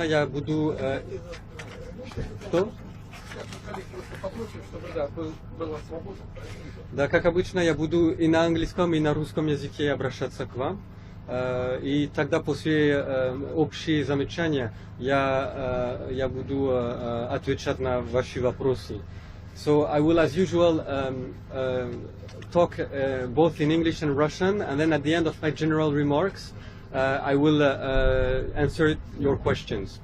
Я буду... Что? Да, как обычно, я буду и на английском, и на русском языке обращаться к вам. И тогда после общие замечания я буду отвечать на ваши вопросы. So I will, as usual, talk both in English and Russian, and then at the end of my general remarks, I will answer your questions.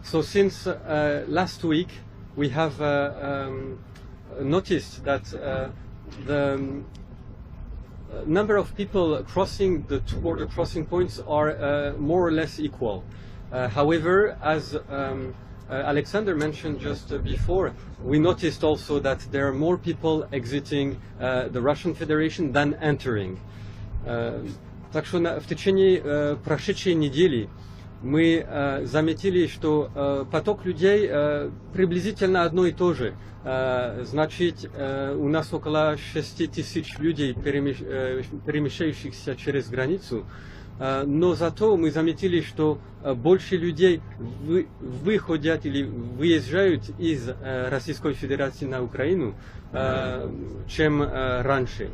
So since last week, we have noticed that the number of people crossing the two border crossing points are more or less equal. However, as Alexander mentioned just before, we noticed also that there are more people exiting the Russian Federation than entering. Так что в течение прошедшей недели мы заметили, что поток людей приблизительно одно и то же. Значит, у нас около 6 тысяч людей, перемещающихся через границу. Но зато мы заметили, что больше людей выходят или выезжают из Российской Федерации на Украину, чем раньше.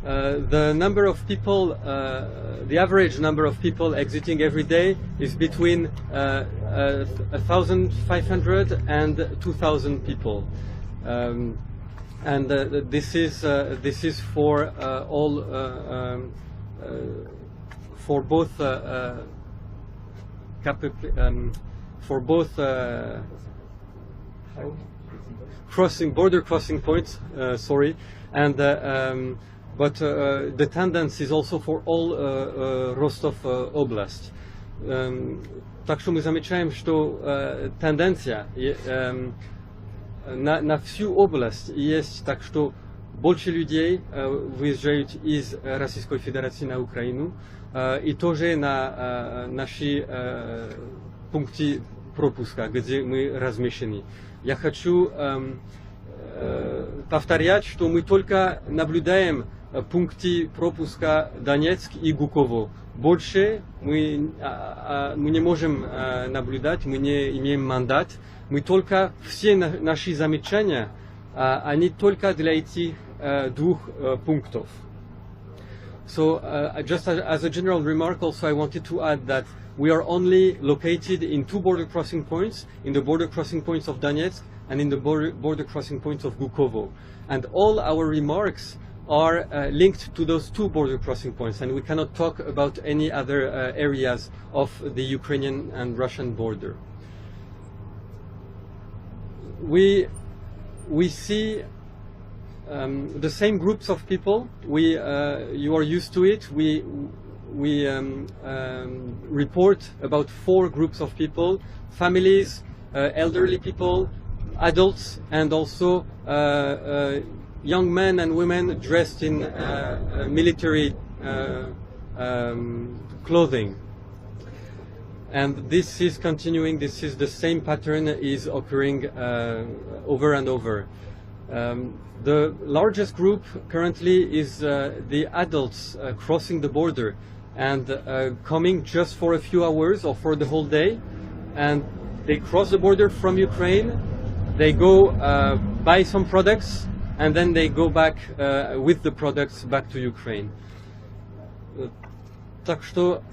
The number of people, the average number of people exiting every day is between 1,500 and 2,000 people, and this is for all for both border crossing points. Sorry, and. But the tendency is also for all Rostov область. Так что мы замечаем, что тенденция на всю область есть, так что больше людей выезжают из Российской Федерации на Украину, и тоже на наши пункты пропуска, где мы размещены. Я хочу повторять, что мы только наблюдаем пункты пропуска Донецк и Гуково. Больше мы не можем наблюдать, мы не имеем мандат. Мы только все наши замечания, они только для этих двух пунктов. So, just as a general remark, also I wanted to add that we are only located in two border crossing points, in the border crossing points of Donetsk and in the border crossing points of Gukovo. And all our remarks are linked to those two border crossing points, and we cannot talk about any other areas of the Ukrainian and Russian border. We see the same groups of people. You are used to it. We report about 4 groups of people: families, elderly people, adults, and also young men and women dressed in military clothing. And this is continuing, this is the same pattern is occurring over and over. The largest group currently is the adults crossing the border and coming just for a few hours or for the whole day. And they cross the border from Ukraine, they go buy some products, and then they go back with the products back to Ukraine. Так что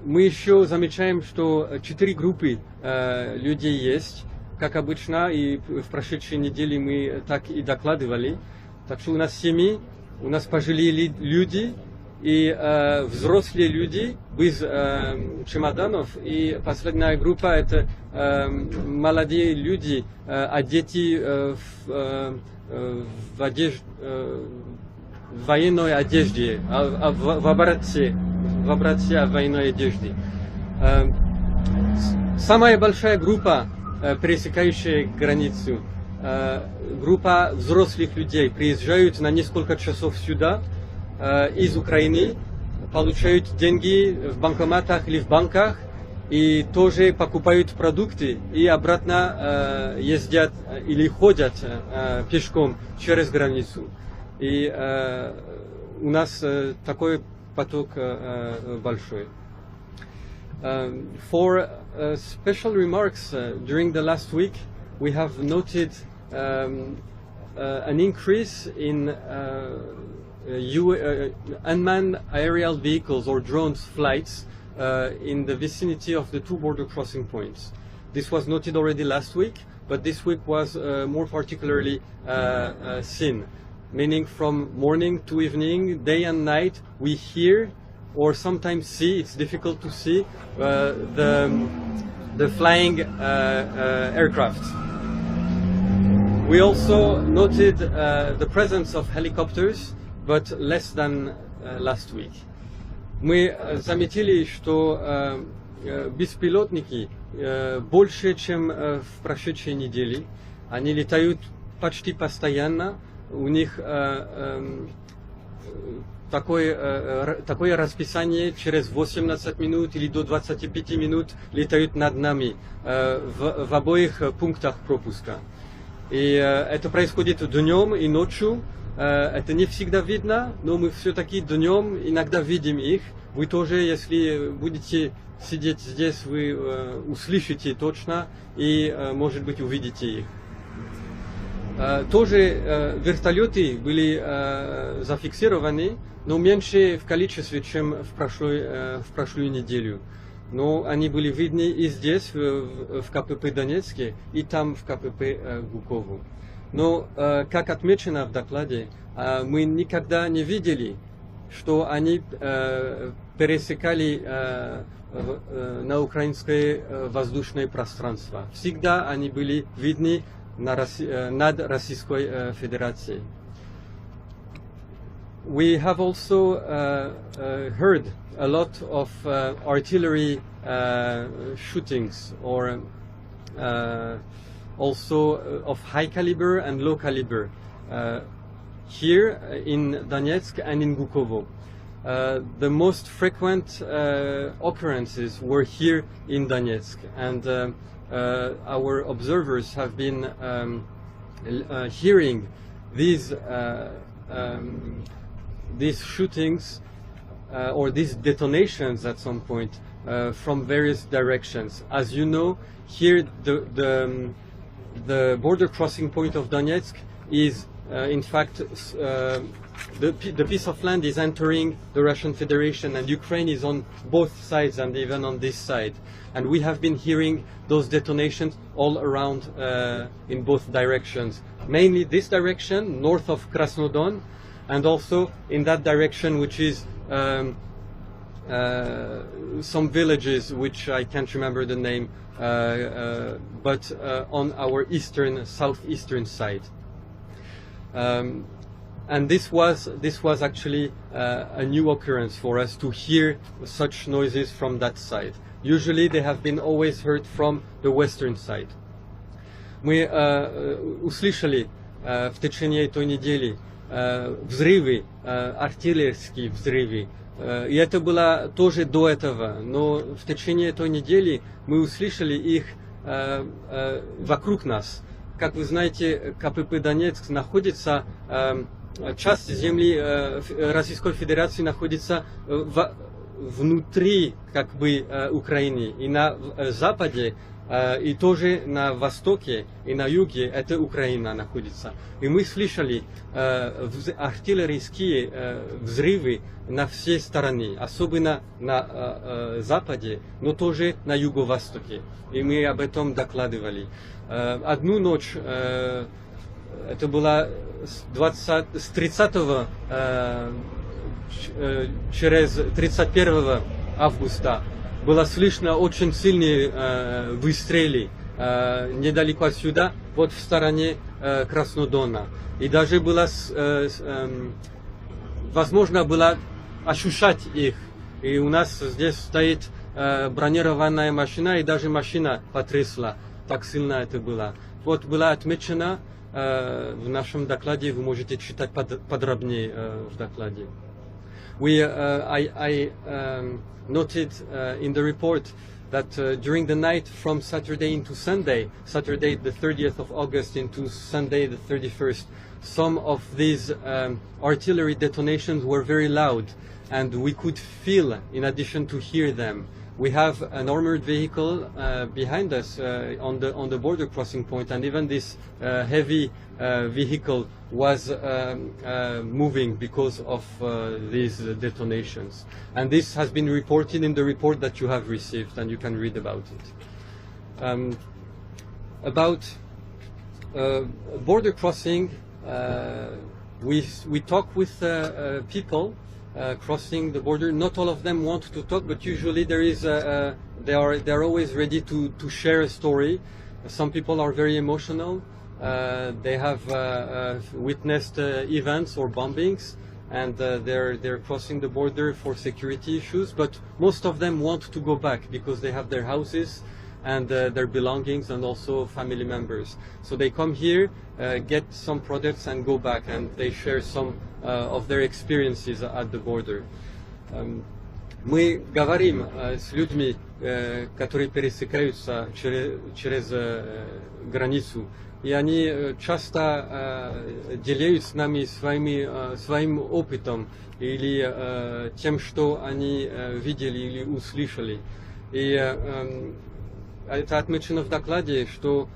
мы еще замечаем, что 4 группы людей есть, как обычно, и в прошедшей неделе мы так и докладывали. Так что у нас семьи, у нас пожилые люди и взрослые люди без чемоданов. И последняя группа это молодые люди, одеты в военной одежде, в обороте военной одежды. Самая большая группа, пересекающая границу, группа взрослых людей, приезжают на несколько часов сюда из Украины, получают деньги в банкоматах или в банках, и тоже покупают продукты и обратно ездят или ходят пешком через границу. И у нас такое поток большой. For special remarks during the last week, we have noted an increase in unmanned aerial vehicles or drones flights in the vicinity of the two border crossing points. This was noted already last week, but this week was more particularly seen, meaning from morning to evening, day and night, we hear or sometimes see, it's difficult to see, the flying aircraft. We also noted the presence of helicopters, but less than last week. Мы заметили, что беспилотники больше, чем в прошедшей неделе. Они летают почти постоянно. У них такое расписание через 18 минут или до 25 минут летают над нами в обоих пунктах пропуска. И это происходит днем и ночью. Это не всегда видно, но мы все-таки днем иногда видим их. Вы тоже, если будете сидеть здесь, вы услышите точно и, может быть, увидите их. Тоже вертолеты были зафиксированы, но меньше в количестве, чем в прошлую неделю. Но они были видны и здесь, в КПП Донецке, и там, в КПП Гукову. Но, как отмечено в докладе, мы никогда не видели, что они пересекали на украинское воздушное пространство. Всегда они были видны над Российской Федерацией. We have also heard a lot of artillery shootings or also of high caliber and low caliber here in Donetsk and in Gukovo. The most frequent occurrences were here in Donetsk, and our observers have been hearing these shootings or these detonations at some point from various directions. As you know, here the border crossing point of Donetsk is in fact the piece of land is entering the Russian Federation, and Ukraine is on both sides and even on this side. And we have been hearing those detonations all around in both directions. Mainly this direction, north of Krasnodon, and also in that direction, which is some villages which I can't remember the name, but on our southeastern side. And this was actually a new occurrence for us to hear such noises from that side. Usually they have been always heard from the western side. Мы услышали в течение той недели взрывы, артиллерийские взрывы. И это было тоже до этого, но в течение той недели мы услышали их вокруг нас. Как вы знаете, КПП Донецк находится, часть земли Российской Федерации находится внутри как бы Украины, и на западе, и тоже на востоке и на юге это Украина находится. И мы слышали артиллерийские взрывы на все стороны, особенно на западе, но тоже на юго-востоке. И мы об этом докладывали. Одну ночь, это было с 30 через 31 августа, было слышно очень сильные выстрелы недалеко отсюда, вот в стороне Краснодона. И даже было возможно было ощущать их. И у нас здесь стоит бронированная машина, и даже машина потрясла. Так сильно это было. Вот было отмечено в нашем докладе, вы можете читать подробнее в докладе. I noted in the report that during the night from Saturday into Sunday, Saturday the 30th of August into Sunday the 31st, some of these artillery detonations were very loud. and we could feel, in addition to hear them. We have an armored vehicle behind us on the border crossing point, and even this heavy vehicle was moving because of these detonations. And this has been reported in the report that you have received, and you can read about it. About border crossing, we talk with people crossing the border. Not all of them want to talk, but usually there is they're always ready to share a story. Some people are very emotional. They have witnessed events or bombings, and they're crossing the border for security issues. But most of them want to go back because they have their houses and their belongings, and also family members. So they come here, get some products, and go back, and they share some of their experiences at the border. Мы говорим с людьми, которые пересекаются через границу, и они часто делятся с нами своим опытом или тем, что они видели или услышали. И это отмечено в докладе, что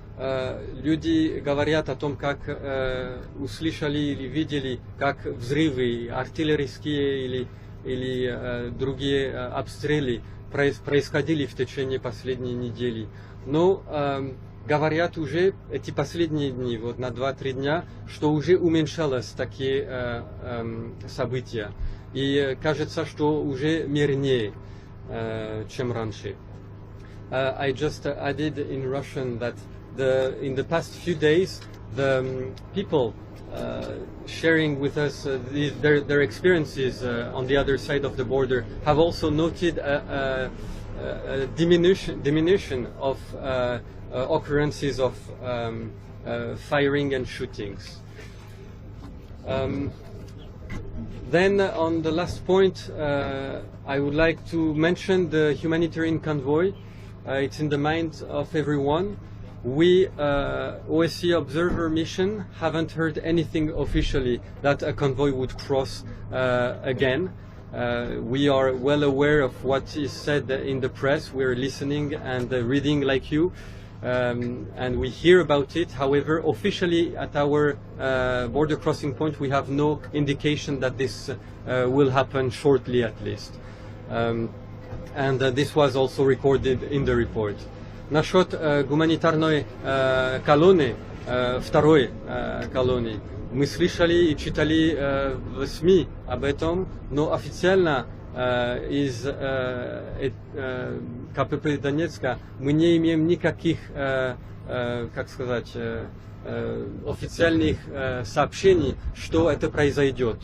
люди говорят о том, как услышали или видели, как взрывы артиллерийские или другие обстрелы происходили в течение последней недели. Но говорят уже эти последние дни, вот на 2-3 дня, что уже уменьшалось такие события. И кажется, что уже мирнее, чем раньше. I just added in Russian that in the past few days, the people sharing with us their experiences on the other side of the border have also noted a diminution of occurrences of firing and shootings. Then on the last point, I would like to mention the humanitarian convoy. It's in the mind of everyone. We, OSCE observer mission, haven't heard anything officially that a convoy would cross again. We are well aware of what is said in the press. We're listening and reading like you, and we hear about it. However, officially at our border crossing point, we have no indication that this will happen shortly at least. And this was also recorded in the report. Насчет гуманитарной колонны, второй колонии, мы слышали и читали в СМИ об этом, но официально из КПП Донецка мы не имеем никаких, как сказать, официальных сообщений, что это произойдет.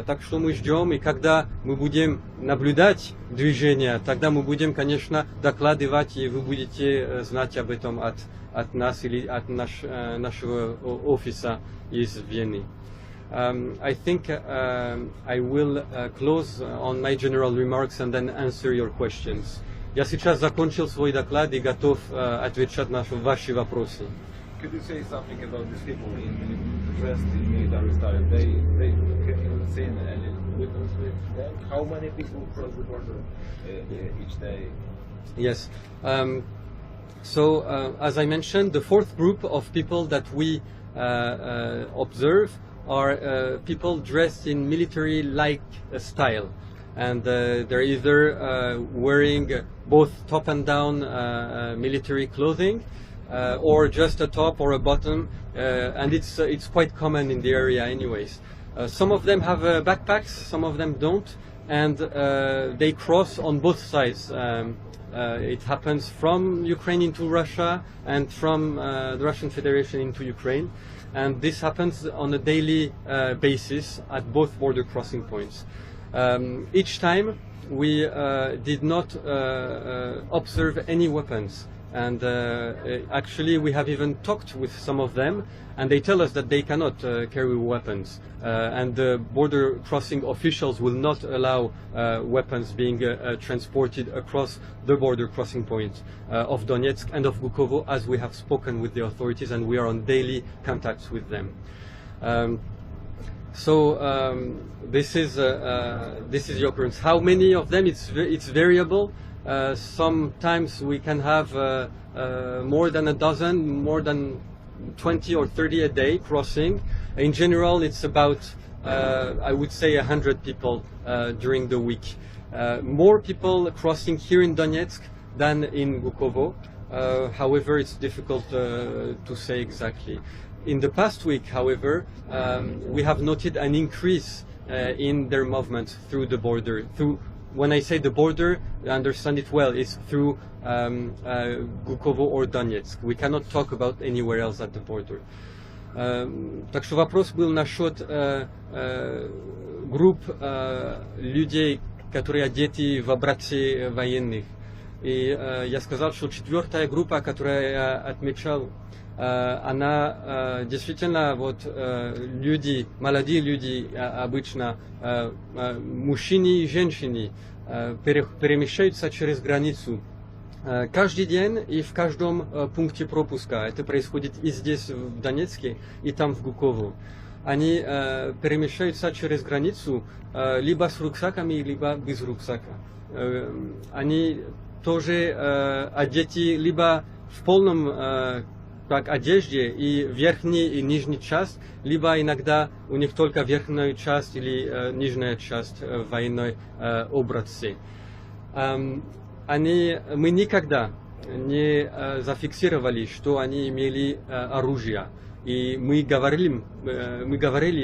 Так что мы ждем, и когда мы будем наблюдать движение, тогда мы будем, конечно, докладывать, и вы будете знать об этом от нас или от нашего офиса из Вены. I think I will close on my general remarks and then answer your questions. Я сейчас закончил свой доклад и готов отвечать на ваши вопросы. Could you say something about these people dressed in military style? They can you see any witness with them? How many people cross the border each day? Yes. So as I mentioned, the fourth group of people that we observe are people dressed in military-like style, and they're either wearing both top and down military clothing, or just a top or a bottom, and it's quite common in the area anyways. Some of them have backpacks, some of them don't, and they cross on both sides. It happens from Ukraine into Russia and from the Russian Federation into Ukraine, and this happens on a daily basis at both border crossing points. Each time we did not observe any weapons. And actually we have even talked with some of them, and they tell us that they cannot carry weapons, and the border crossing officials will not allow weapons being transported across the border crossing point of Donetsk and of Bukovo, as we have spoken with the authorities, and we are on daily contacts with them. So this is the occurrence. How many of them? It's variable. Sometimes we can have more than a dozen, more than 20 or 30 a day crossing. In general, it's about I would say 100 people during the week. More people crossing here in Donetsk than in Bukovo. However, it's difficult to say exactly. In the past week, however, we have noted an increase in their movement through the border. When I say the border, understand it well, it's through Bukovo or Donetsk. We cannot talk about anywhere else at the border. Так что вопрос был насчет групп людей, которые одеты в образцы военных. И я сказал, что четвертая группа, которую я отмечал, она действительно вот люди, молодые люди обычно, мужчины и женщины перемещаются через границу каждый день и в каждом пункте пропуска. Это происходит и здесь, в Донецке, и там, в Букову. Они перемещаются через границу либо с рюкзаками, либо без рюкзака. Они тоже одеты либо в полном как одежде и верхний и нижний часть, либо иногда у них только верхняя часть или нижняя часть в военной образце. Мы никогда не зафиксировали, что они имели оружие. И мы говорили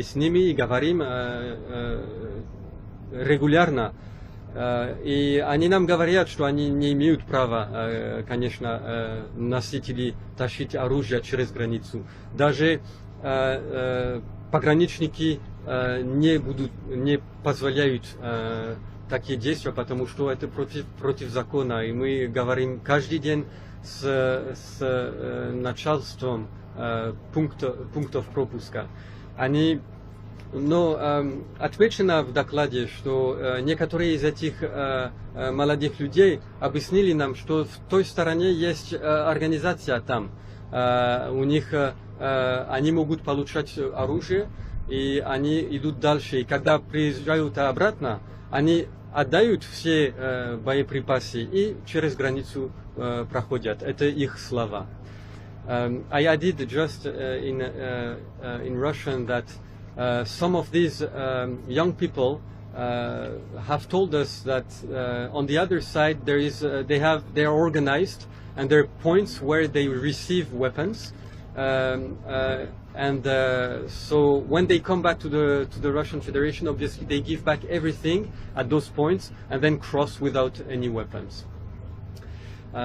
с ними и говорим регулярно. И они нам говорят, что они не имеют права, конечно, носить или тащить оружие через границу. Даже пограничники не позволяют такие действия, потому что это против закона. И мы говорим каждый день с начальством пунктов пропуска. Но отмечено в докладе, что некоторые из этих молодых людей объяснили нам, что в той стороне есть организация там. У них они могут получать оружие, и они идут дальше. И когда приезжают обратно, они отдают все боеприпасы и через границу проходят. Это их слова. I added just in Russian that some of these young people have told us that on the other side they are organized and there are points where they receive weapons, and so when they come back to the Russian Federation, obviously they give back everything at those points and then cross without any weapons.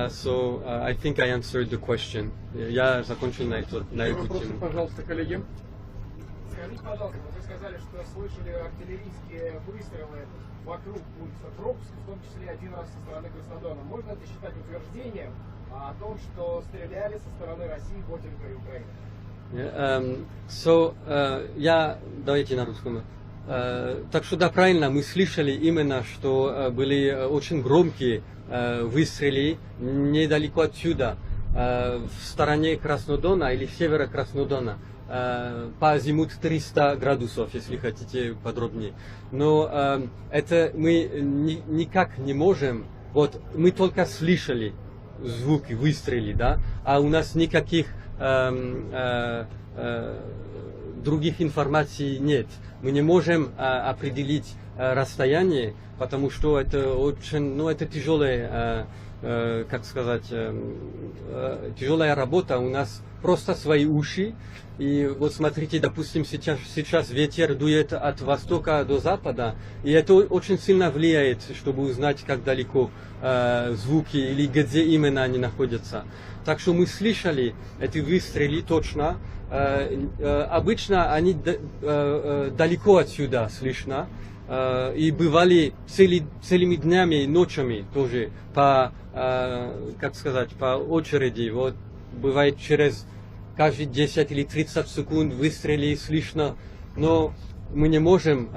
So I think I answered the question. Я закончил на эту тему. Пожалуйста, коллеги. Скажите, пожалуйста, вы сказали, что слышали артиллерийские выстрелы вокруг пункта пропуска, в том числе один раз со стороны Краснодона. Можно это считать утверждением о том, что стреляли со стороны России по территории Украины? Давайте на русском. Так что да, правильно, мы слышали именно, что были очень громкие выстрелы недалеко отсюда, в стороне Краснодона или севера Краснодона, по азимут 300 градусов, если хотите подробнее. Но это мы никак не можем, вот мы только слышали звуки, выстрелы, да, а у нас никаких других информаций нет. Мы не можем определить расстояние, потому что это очень, это тяжелая, как сказать, тяжелая работа. У нас просто свои уши. И вот смотрите, допустим, сейчас ветер дует от востока до запада, и это очень сильно влияет, чтобы узнать, как далеко звуки или где именно они находятся. Так что мы слышали эти выстрелы точно. Обычно они далеко отсюда слышно. И бывали целыми днями и ночами тоже по, как сказать, по очереди. Вот бывает через каждые 10 или 30 секунд выстрелы слышно, но мы не можем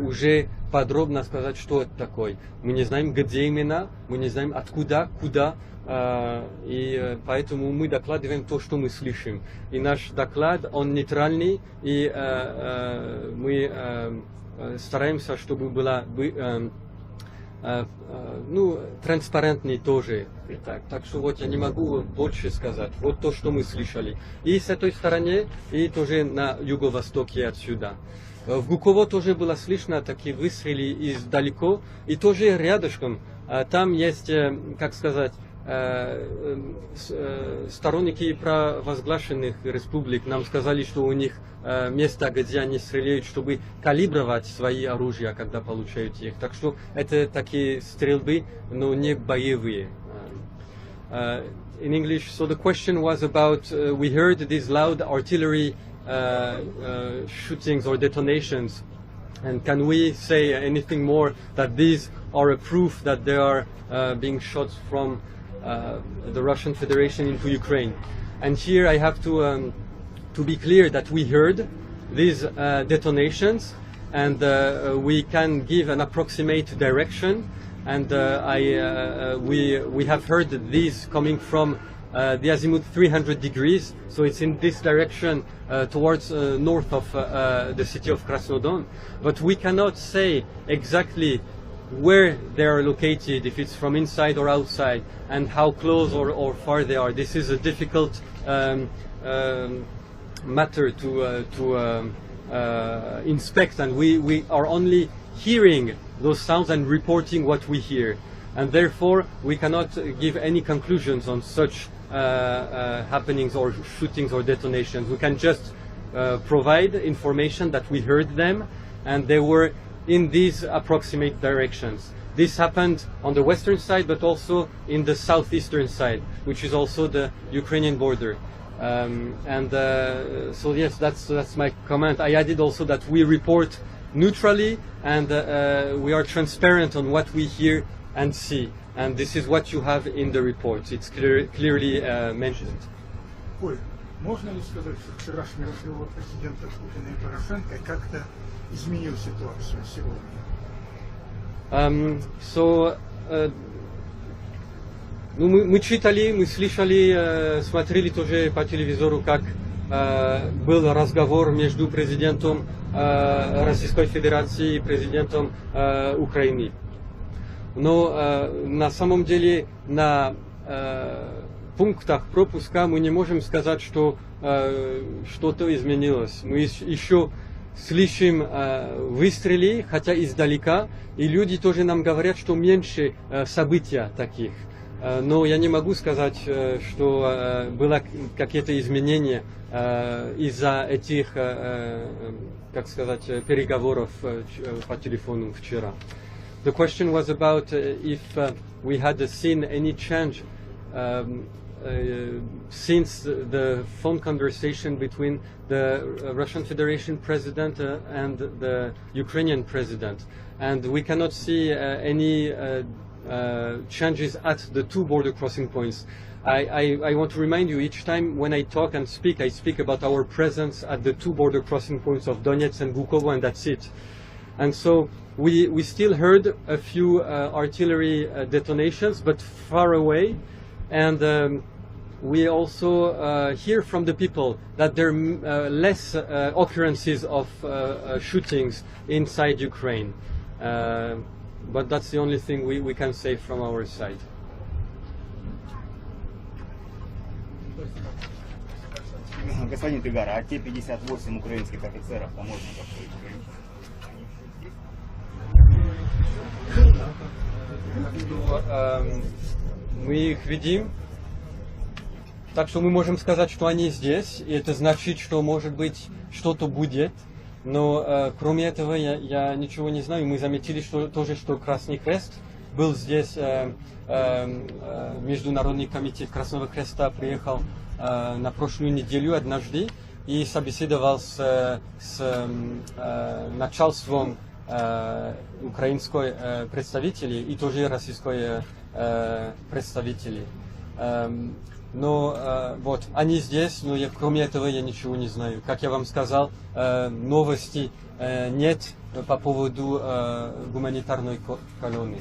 уже подробно сказать, что это такое. Мы не знаем, где именно, мы не знаем откуда, куда, и поэтому мы докладываем то, что мы слышим. И наш доклад, он нейтральный, и мы стараемся, чтобы была транспарентный тоже. Так что вот я не могу больше сказать. Вот то, что мы слышали. И с этой стороны, и тоже на юго-востоке отсюда. В Гуково тоже было слышно такие выстрелы издалеко, и тоже рядышком. Там есть, как сказать, сторонники провозглашенных республик нам сказали, что у них место, где они стреляют, чтобы калибровать свои оружия, когда получают их. Так что это такие стрельбы, но не боевые. In English, so the question was about, we heard these loud artillery shootings or detonations, and can we say anything more that these are a proof that they are being shot from the Russian Federation into Ukraine? And here I have to be clear that we heard these detonations, and we can give an approximate direction. And we have heard these coming from the azimuth 300 degrees, so it's in this direction towards north of the city of Krasnodon. But we cannot say exactly where they are located, if it's from inside or outside, and how close or far they are. This is a difficult matter to inspect, and we are only hearing those sounds and reporting what we hear, and therefore we cannot give any conclusions on such happenings or shootings or detonations. We can just provide information that we heard them, and they were in these approximate directions. This happened on the western side, but also in the southeastern side, which is also the Ukrainian border. So yes, that's my comment. I added also that we report neutrally, and we are transparent on what we hear and see, and this is what you have in the report. It's clearly mentioned. Ой, можно ли сказать, что вчерашний разговор президента Путина и Порошенко как-то изменил ситуацию сегодня? Мы читали, мы слышали, смотрели тоже по телевизору, как был разговор между президентом Российской Федерации и президентом Украины. Но на самом деле на пунктах пропуска мы не можем сказать, что что-то изменилось. Мы еще слышим выстрелы, хотя издалека, и люди тоже нам говорят, что меньше событий таких. Но я не могу сказать, что было какие-то изменения из-за этих, как сказать, переговоров по телефону вчера. The question was about if we had seen any change since the phone conversation between the Russian Federation president and the Ukrainian president. And we cannot see any changes at the two border crossing points. I want to remind you, each time when I talk and speak, I speak about our presence at the two border crossing points of Donetsk and Bukovo, and that's it. And so we still heard a few artillery detonations, but far away. And we also hear from the people that there are less occurrences of shootings inside Ukraine. But that's the only thing we can say from our side. Господин Тыгара, а те 58 украинских офицеров, помощников мы их видим, так что мы можем сказать, что они здесь, и это значит, что может быть что-то будет, но кроме этого я ничего не знаю. Мы заметили что Красный Крест был здесь, Международный комитет Красного Креста приехал на прошлую неделю однажды и собеседовал с начальством украинской представителей и тоже российской представителей. Но вот, они здесь, но кроме этого я ничего не знаю. Как я вам сказал, новости нет по поводу гуманитарной колонны.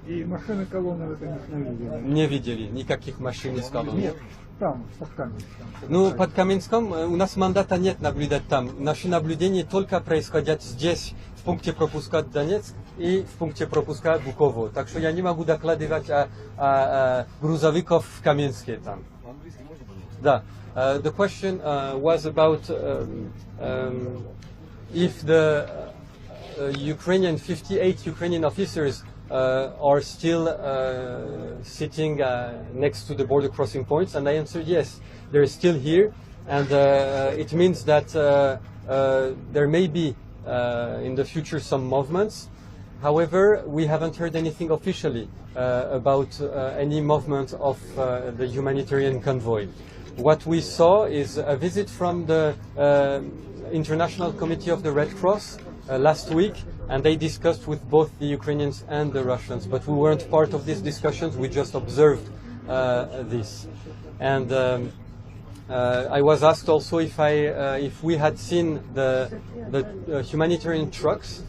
И машины колонны вы, конечно, видели. Не видели никаких машин из колонны. Нет, там, под Каменском. Ну, под Каменском у нас мандата нет наблюдать там. Наши наблюдения только происходят здесь, в пункте пропуска Донецк и в пункте пропуска Буково. Так что я не могу докладывать о грузовиков в Каменске там. Да. The question was about if the Ukrainian 58 Ukrainian officers are still sitting next to the border crossing points, and I answered yes, they're still here, and it means that there may be in the future some movements. However, we haven't heard anything officially about any movement of the humanitarian convoy. What we saw is a visit from the International Committee of the Red Cross last week, and they discussed with both the Ukrainians and the Russians, but we weren't part of these discussions, we just observed this. And I was asked also if we had seen the humanitarian trucks.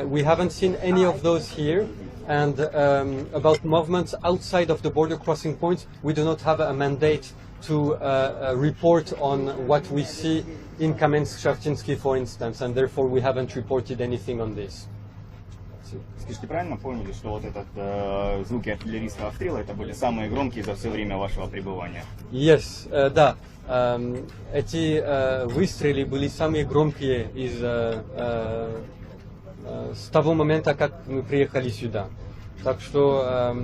We haven't seen any of those here, and about movements outside of the border crossing points, we do not have a mandate to report on what we see in Kamensk-Shaftinsky, for instance, and therefore we haven't reported anything on this. Скажите, правильно поняли, что вот этот звуки артиллерийского обстрела это были самые громкие за все время вашего пребывания? Yes, да. Эти выстрелы были самые громкие с того момента, как мы приехали сюда. Так что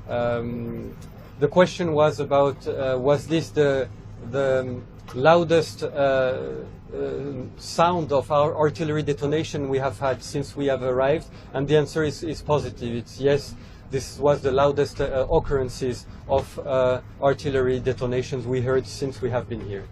the question was about was this the loudest sound of our artillery detonation we have had since we have arrived, and the answer is positive. It's yes, this was the loudest occurrences of artillery detonations we heard since we have been here.